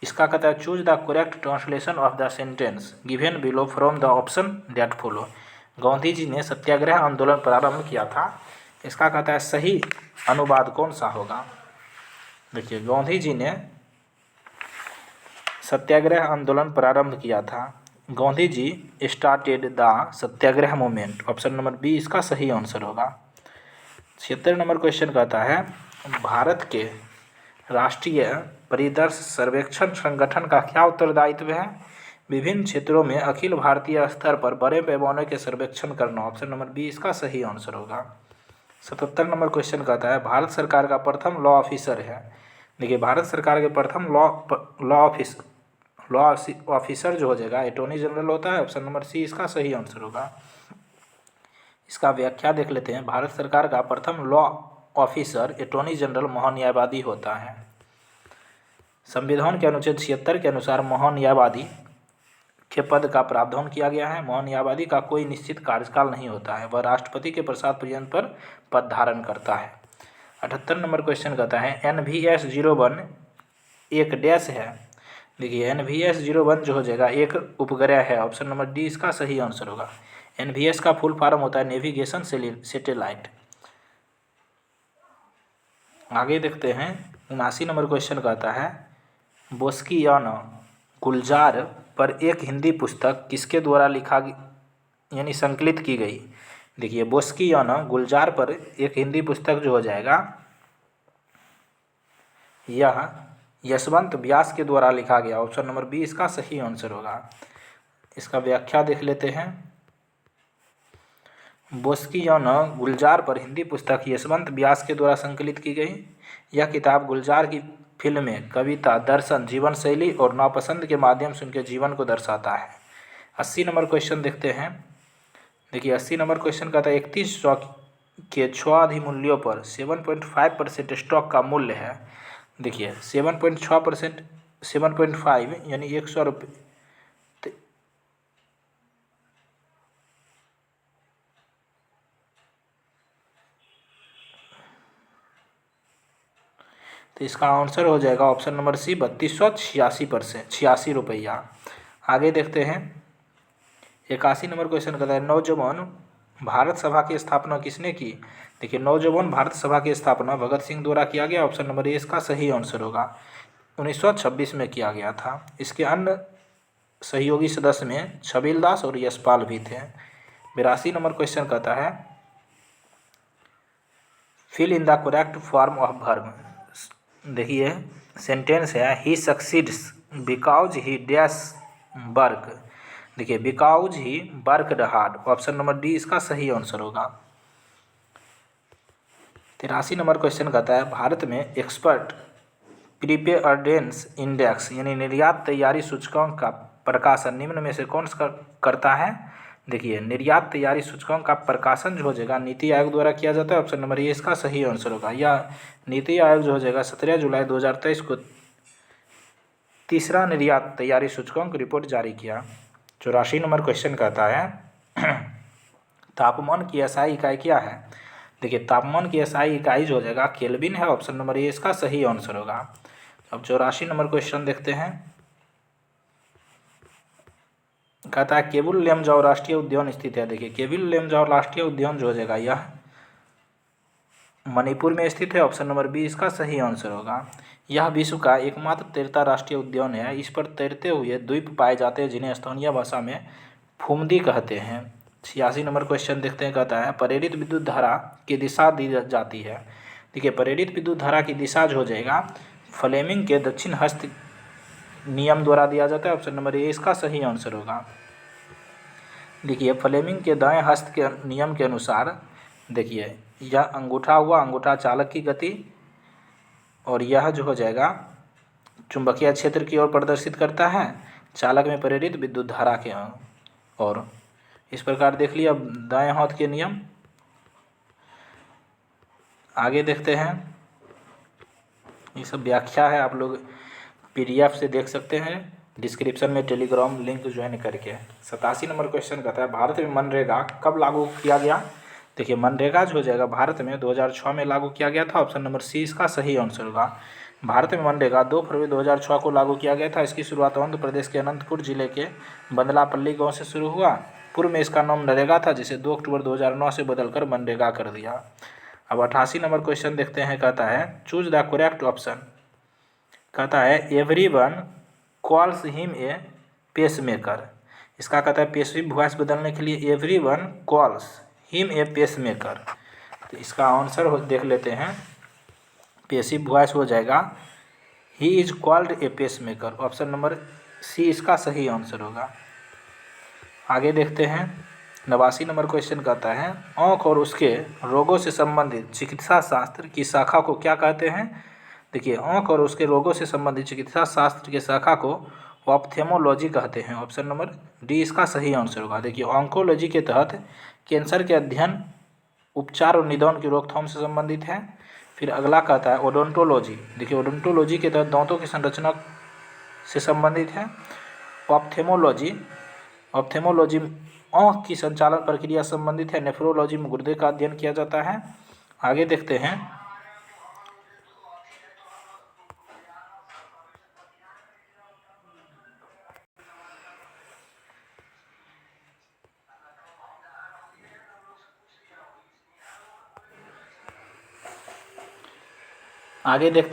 इसका कहता है, choose the correct translation of the sentence given below from the option that follow. Gandhi ji ने सत्याग्रह आंदोलन प्रारंभ किया था। इसका कहता है सही अनुवाद कौन सा होगा? देखिए, गांधी जी ने सत्याग्रह आंदोलन प्रारंभ किया था। Gandhi ji started the satyagraha movement. Option number B इसका सही आंसर होगा। 76 नंबर क्वेश्चन कहता है, भारत के राष्ट्रीय परिदर्श सर्वेक्षण संगठन का क्या उत्तरदायित्व है? विभिन्न क्षेत्रों में अखिल भारतीय स्तर पर बड़े पैमाने के सर्वेक्षण करना। ऑप्शन नंबर बी इसका सही आंसर होगा। 77 नंबर क्वेश्चन कहता है, भारत सरकार का प्रथम लॉ ऑफिसर है। देखिए, भारत सरकार के प्रथम लॉ ऑफिसर जो हो जाएगा अटॉर्नी जनरल होता है। ऑप्शन नंबर सी इसका सही आंसर होगा। इसका व्याख्या देख लेते हैं। भारत सरकार का प्रथम लॉ ऑफिसर अटॉर्नी जनरल महान्यायवादी होता है। संविधान के अनुच्छेद 76 के अनुसार महान्यायवादी के पद का प्रावधान किया गया है। महान्यायवादी का कोई निश्चित कार्यकाल नहीं होता है, वह राष्ट्रपति के प्रसाद पर्यंत पर पद धारण करता है। 78 नंबर क्वेश्चन कहता है, NVS 01 एक डैश है। देखिए, NVS 01 जो हो जाएगा एक उपग्रह है। ऑप्शन नंबर डी इसका सही आंसर होगा। NVS का फुल फॉर्म होता है नेविगेशन सैटेलाइट। आगे देखते हैं। 79 नंबर क्वेश्चन कहता है, बोस्कियाना गुलजार पर एक हिंदी पुस्तक किसके द्वारा लिखा यानी संकलित की गई? देखिए, बोस्कियाना गुलजार पर एक हिंदी पुस्तक जो हो जाएगा यह यशवंत व्यास के द्वारा लिखा गया। ऑप्शन नंबर बी इसका सही आंसर होगा। इसका व्याख्या देख लेते हैं। बोस्कियाना गुलजार पर हिंदी पुस्तक यशवंत व्यास के द्वारा संकलित की गई। यह किताब गुलजार की फिल्में, कविता, दर्शन, जीवन शैली और नापसंद के माध्यम से उनके जीवन को दर्शाता है। 80 नंबर क्वेश्चन देखते हैं। देखिए, 80 नंबर क्वेश्चन का था, 31 स्टॉक के 6 अधिमूल्यों पर 7.5% स्टॉक का मूल्य है। देखिए, 7.6% 7.5 यानी 100 रुपये। तो इसका आंसर हो जाएगा ऑप्शन नंबर सी 3286 रुपया। आगे देखते हैं। 81 नंबर क्वेश्चन कहता है, नौजवान भारत सभा की स्थापना किसने की? देखिए, नौजवान भारत सभा की स्थापना भगत सिंह द्वारा किया गया। ऑप्शन नंबर ए इसका सही आंसर होगा। 1926 में किया गया था। इसके अन्य सहयोगी सदस्य में छबील दास और यशपाल भी थे। 82 नंबर क्वेश्चन कहता है, fill in the correct form of verb. देखिए, सेंटेंस है, he succeeds because he dash work. देखिए, because he worked hard. Option number D इसका सही आंसर होगा। 83 नंबर क्वेश्चन कहता है, भारत में एक्सपर्ट प्रिपेयर्डनेस इंडेक्स यानी निर्यात तैयारी सूचकांक का प्रकाशन निम्न में से कौन करता है? देखिए, निर्यात तैयारी सूचकांक का प्रकाशन जो हो जाएगा नीति आयोग द्वारा किया जाता है। ऑप्शन नंबर ए इसका सही आंसर होगा। यह नीति आयोग जो हो जाएगा 17 जुलाई 2023 को तीसरा निर्यात तैयारी सूचकांक रिपोर्ट जारी किया। 84 नंबर क्वेश्चन कहता है, तापमान की एसआई इकाई क्या है? देखिए, तापमान की एसआई इकाई जो हो जाएगा केल्विन है। ऑप्शन नंबर ए इसका सही आंसर होगा। अब 84 नंबर क्वेश्चन देखते हैं। कहता है, केबुल लेमजाओ राष्ट्रीय उद्यान स्थित है। देखिए, केबुल लेमजाओ राष्ट्रीय उद्यान जो हो जाएगा यह मणिपुर में स्थित है। ऑप्शन नंबर बी इसका सही आंसर होगा। यह विश्व का एकमात्र तैरता राष्ट्रीय उद्यान है। इस पर तैरते हुए द्वीप पाए जाते हैं जिन्हें स्थानीय भाषा में फुमदी कहते हैं। 86 नंबर क्वेश्चन देखते हैं, कहता है प्रेरित विद्युत धारा की दिशा दी जाती है। देखिए, प्रेरित विद्युत धारा की दिशा जो हो जाएगा फ्लेमिंग के दक्षिण हस्त नियम द्वारा दिया जाता है। ऑप्शन नंबर ए इसका सही आंसर होगा। देखिए, फ्लेमिंग के दाएं हस्त के नियम के अनुसार देखिए यह अंगूठा हुआ, अंगूठा चालक की गति, और यह जो हो जाएगा चुंबकीय क्षेत्र की ओर प्रदर्शित करता है, चालक में प्रेरित विद्युत धारा के। और इस प्रकार देख लिया दाएं हाथ के नियम। आगे देखते हैं, ये सब व्याख्या है, आप लोग PDF से देख सकते हैं, डिस्क्रिप्शन में टेलीग्राम लिंक ज्वाइन करके। 87 नंबर क्वेश्चन कहता है भारत में मनरेगा कब लागू किया गया। देखिए, मनरेगा जो हो जाएगा भारत में 2006 में लागू किया गया था। ऑप्शन नंबर सी इसका सही आंसर होगा। भारत में मनरेगा 2 फरवरी 2006 को लागू किया गया था। इसकी शुरुआत आंध्र प्रदेश के अनंतपुर जिले के बंदलापल्ली गांव से शुरू हुआ। पूर्व में इसका नाम नरेगा था, जिसे 2 अक्टूबर 2009 से बदलकर मनरेगा कर दिया। अब 88 नंबर क्वेश्चन देखते हैं, कहता है चूज द करेक्ट ऑप्शन। कहता है everyone calls him a pacemaker. इसका कहता है पेसिव वॉइस बदलने के लिए everyone calls him a pacemaker. तो इसका आंसर देख लेते हैं, पेसिव वॉइस हो जाएगा he is called a pacemaker. Option number C इसका सही आंसर होगा। आगे देखते हैं, 89 नंबर क्वेश्चन कहता है आँख और उसके रोगों से संबंधित चिकित्सा शास्त्र की शाखा को क्या कहते हैं। देखिए, आँख और उसके रोगों से संबंधित चिकित्सा शास्त्र की शाखा को ऑप्थेमोलॉजी कहते हैं। ऑप्शन नंबर डी इसका सही आंसर होगा। देखिए, ऑन्कोलॉजी के तहत कैंसर के अध्ययन, उपचार और निदान की रोकथाम से संबंधित है। फिर अगला कहता है ओडोंटोलॉजी। देखिए, ओडोंटोलॉजी के तहत दांतों की संरचना से संबंधित है। ऑप्थेमोलॉजी आँख की संचालन प्रक्रिया संबंधित है। नेफ्रोलॉजी में गुर्दे का अध्ययन किया जाता है। आगे देखते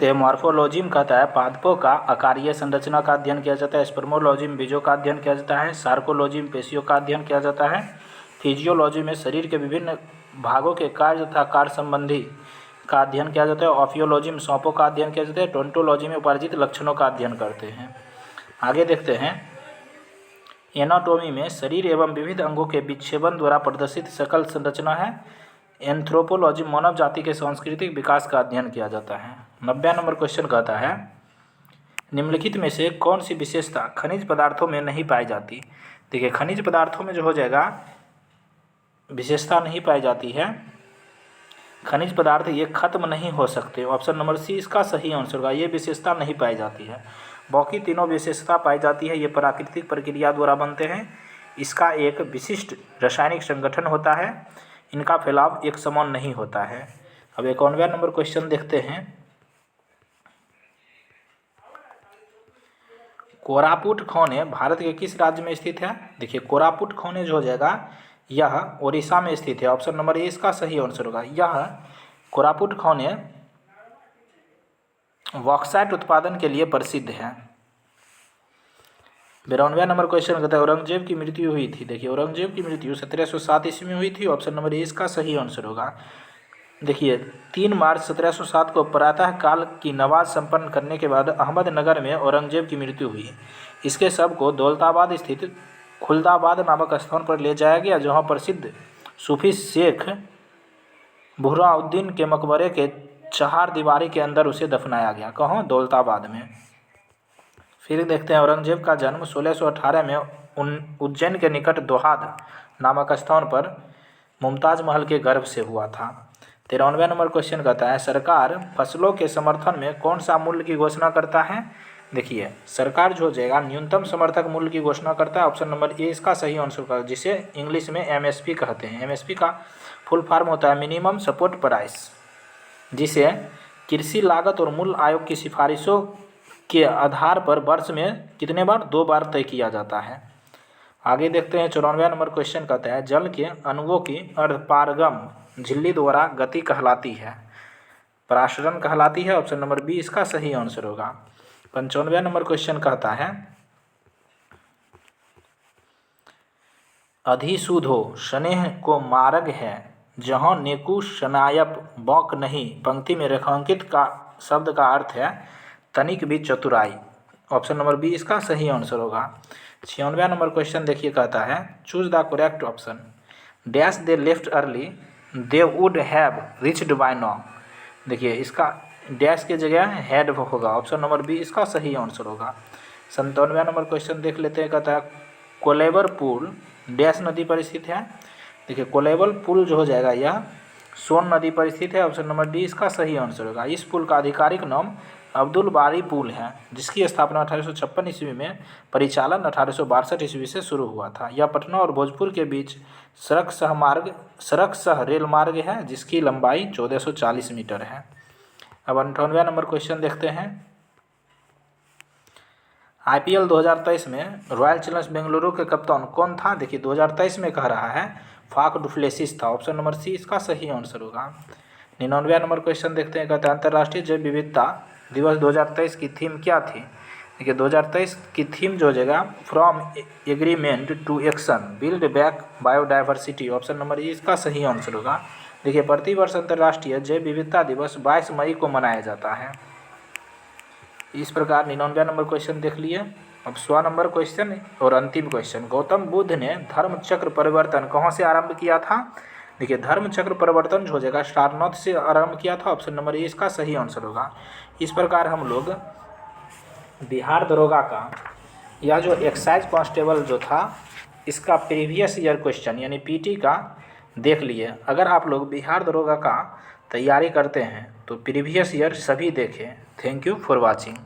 हैं, मॉर्फोलॉजी में कहता है पादपों का आकारीय संरचना का अध्ययन किया जाता है। स्पर्मोलॉजी में बीजों का अध्ययन किया जाता है। सार्कोलॉजी में पेशियों का अध्ययन किया जाता है। फिजियोलॉजी में शरीर के विभिन्न भागों के कार्य तथा कार्य संबंधी का अध्ययन किया जाता है। ऑफियोलॉजी में सांपों का अध्ययन किया जाता है। टोंटोलॉजी में उपार्जित लक्षणों का अध्ययन करते हैं। आगे देखते हैं, एनाटोमी में शरीर एवं विविध अंगों के विक्षेपण द्वारा प्रदर्शित सकल संरचना है। एंथ्रोपोलॉजी मानव जाति के सांस्कृतिक विकास का अध्ययन किया जाता है। 90 नंबर क्वेश्चन कहता है निम्नलिखित में से कौन सी विशेषता खनिज पदार्थों में नहीं पाई जाती। देखिए, खनिज पदार्थों में जो हो जाएगा विशेषता नहीं पाई जाती है। खनिज पदार्थ ये खत्म नहीं हो सकते। ऑप्शन नंबर सी इसका सही आंसर होगा। ये विशेषता नहीं पाई जाती है। बाकी तीनों विशेषता पाई जाती है। ये प्राकृतिक प्रक्रिया द्वारा बनते हैं। इसका एक विशिष्ट रासायनिक संगठन होता है। इनका फैलाव एक समान नहीं होता है। अब 91 नंबर क्वेश्चन देखते हैं, कोरापुट खौने भारत के किस राज्य में स्थित है। देखिए, कोरापुट खौने जो हो जाएगा यह ओडिशा में स्थित है। ऑप्शन नंबर ए इसका सही आंसर होगा। यह कोरापुट खौने बॉक्साइट उत्पादन के लिए प्रसिद्ध है। 92 नंबर क्वेश्चन कहता है औरंगजेब की मृत्यु हुई थी। देखिए, औरंगजेब की मृत्यु 1707 ईस्वी में हुई थी। ऑप्शन नंबर ए इसका सही आंसर होगा। देखिए, 3 मार्च 1707 को प्रातः काल की नमाज संपन्न करने के बाद अहमदनगर में औरंगजेब की मृत्यु हुई। इसके शव को दौलताबाद स्थित खुलदाबाद नामक स्थान पर ले जाया गया, जहां प्रसिद्ध सूफी शेख बुरहाउद्दीन के मकबरे के चहार दीवारी के अंदर उसे दफनाया गया। कहाँ? दौलताबाद में। फिर देखते हैं, औरंगजेब का जन्म 1618 में उज्जैन के निकट दोहाद नामक स्थान पर मुमताज महल के गर्भ से हुआ था। 93 नंबर क्वेश्चन कहता है सरकार फसलों के समर्थन में कौन सा मूल्य की घोषणा करता है। देखिए, सरकार जो हो जाएगा न्यूनतम समर्थक मूल्य की घोषणा करता है। ऑप्शन नंबर ए इसका सही आंसर होगा, जिसे इंग्लिश में MSP कहते हैं। MSP का फुल फॉर्म होता है मिनिमम सपोर्ट प्राइस, जिसे कृषि लागत और मूल्य आयोग की सिफारिशों के आधार पर वर्ष में कितने बार? 2 बार तय किया जाता है। आगे देखते हैं, 94 नंबर क्वेश्चन कहता है जल के अणुओं की अर्धपारगम झिल्ली द्वारा गति कहलाती है। पराशरण कहलाती है। ऑप्शन नंबर बी इसका सही आंसर होगा। 95वां नंबर क्वेश्चन कहता है अधिशुद्धो स्नेह को मार्ग है जहाँ नेकु शनायप बौक नहीं। पंक्ति में रेखांकित का शब्द का अर्थ है तनिक भी चतुराई। ऑप्शन नंबर बी इसका सही आंसर होगा। 96वां नंबर क्वेश्चन देखिए कहता है choose the correct option. Dash they left early they would have reached by now. देखिए इसका डैश की जगह हैड होगा। ऑप्शन नंबर बी इसका सही आंसर होगा। 97वां नंबर क्वेश्चन देख लेते हैं कहता है कोलेबर पुल डैश नदी पर स्थित है। देखिए कोलेबर पुल जो हो जाएगा यह सोन नदी पर स्थित है। ऑप्शन नंबर डी इसका सही आंसर होगा। इस पुल का आधिकारिक नाम अब्दुल बारी पुल है जिसकी स्थापना 1856 ईस्वी में परिचालन 1862 ईस्वी से शुरू हुआ था। यह पटना और भोजपुर के बीच सड़क सह रेल मार्ग है जिसकी लंबाई 1440 मीटर है। अब 98वां नंबर क्वेश्चन देखते हैं IPL 2023 में रॉयल चैलेंजर्स बेंगलुरु के कप्तान कौन था। देखिए 2023 में कह रहा है फाफ डु प्लेसिस था। ऑप्शन नंबर सी इसका सही आंसर होगा। 99वां नंबर क्वेश्चन देखते हैं कहते हैं अंतर्राष्ट्रीय जैव विविधता दिवस 2023 की थीम क्या थी। देखिए 2023 की थीम जो हो जाएगा from agreement to action build back biodiversity. Option number E इसका सही आंसर होगा। देखिए प्रतिवर्ष अंतर्राष्ट्रीय जैव विविधता दिवस 22 मई को मनाया जाता है। इस प्रकार 99वां नंबर क्वेश्चन देख लिए। अब 100 नंबर क्वेश्चन और अंतिम क्वेश्चन गौतम बुद्ध ने धर्म चक्र परिवर्तन कहाँ से आरंभ किया था। देखिए धर्म चक्र परिवर्तन जो हो जाएगा सारनाथ से आरंभ किया था। ऑप्शन नंबर ए इसका सही आंसर होगा। इस प्रकार हम लोग बिहार दरोगा का या जो एक्साइज कांस्टेबल जो था इसका प्रीवियस ईयर क्वेश्चन यानी PT का देख लिए। अगर आप लोग बिहार दरोगा का तैयारी करते हैं तो प्रीवियस ईयर सभी देखें। Thank you for watching.